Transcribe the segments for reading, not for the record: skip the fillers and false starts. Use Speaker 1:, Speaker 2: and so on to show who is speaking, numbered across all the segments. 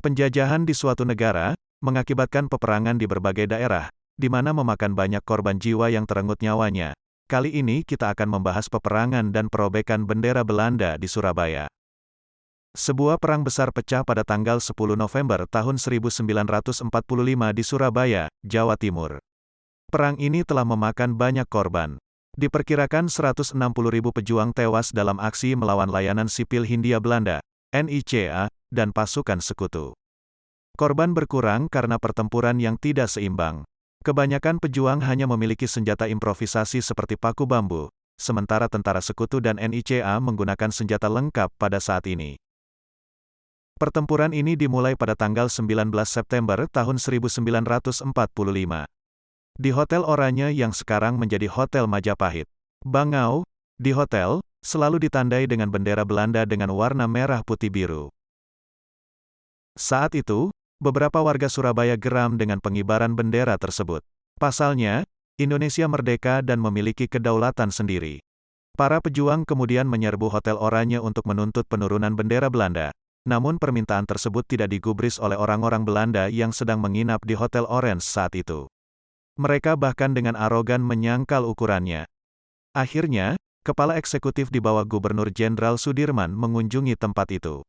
Speaker 1: Penjajahan di suatu negara mengakibatkan peperangan di berbagai daerah, di mana memakan banyak korban jiwa yang terenggut nyawanya. Kali ini kita akan membahas peperangan dan perobekan bendera Belanda di Surabaya. Sebuah perang besar pecah pada tanggal 10 November tahun 1945 di Surabaya, Jawa Timur. Perang ini telah memakan banyak korban. Diperkirakan 160.000 pejuang tewas dalam aksi melawan layanan sipil Hindia Belanda, NICA, dan pasukan sekutu. Korban berkurang karena pertempuran yang tidak seimbang. Kebanyakan pejuang hanya memiliki senjata improvisasi seperti paku bambu, sementara tentara sekutu dan NICA menggunakan senjata lengkap pada saat ini. Pertempuran ini dimulai pada tanggal 19 September tahun 1945. Di Hotel Oranye yang sekarang menjadi Hotel Majapahit, Bangau, di hotel, selalu ditandai dengan bendera Belanda dengan warna merah putih biru. Saat itu, beberapa warga Surabaya geram dengan pengibaran bendera tersebut. Pasalnya, Indonesia merdeka dan memiliki kedaulatan sendiri. Para pejuang kemudian menyerbu Hotel Oranye untuk menuntut penurunan bendera Belanda. Namun permintaan tersebut tidak digubris oleh orang-orang Belanda yang sedang menginap di Hotel Orange saat itu. Mereka bahkan dengan arogan menyangkal ukurannya. Akhirnya, kepala eksekutif di bawah Gubernur Jenderal Sudirman mengunjungi tempat itu.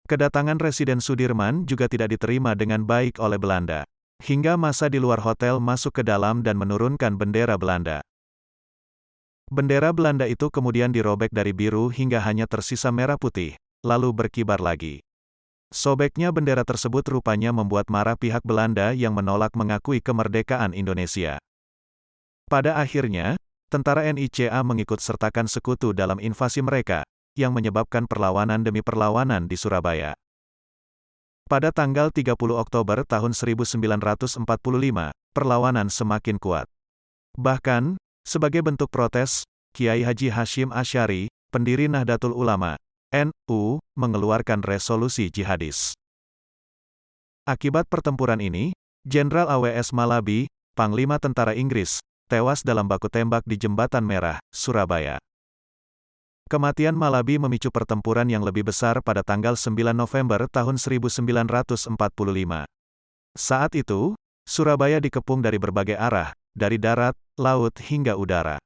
Speaker 1: Kedatangan Residen Sudirman juga tidak diterima dengan baik oleh Belanda. Hingga massa di luar hotel masuk ke dalam dan menurunkan bendera Belanda. Bendera Belanda itu kemudian dirobek dari biru hingga hanya tersisa merah putih, lalu berkibar lagi. Sobeknya bendera tersebut rupanya membuat marah pihak Belanda yang menolak mengakui kemerdekaan Indonesia. Pada akhirnya, tentara NICA mengikut sertakan sekutu dalam invasi mereka, yang menyebabkan perlawanan demi perlawanan di Surabaya. Pada tanggal 30 Oktober tahun 1945, perlawanan semakin kuat. Bahkan, sebagai bentuk protes, Kiai Haji Hashim Asy'ari, pendiri Nahdlatul Ulama, NU, mengeluarkan resolusi jihadis. Akibat pertempuran ini, Jenderal AWS Malabi, Panglima Tentara Inggris, tewas dalam baku tembak di Jembatan Merah, Surabaya. Kematian Malabi memicu pertempuran yang lebih besar pada tanggal 9 November tahun 1945. Saat itu, Surabaya dikepung dari berbagai arah, dari darat, laut hingga udara.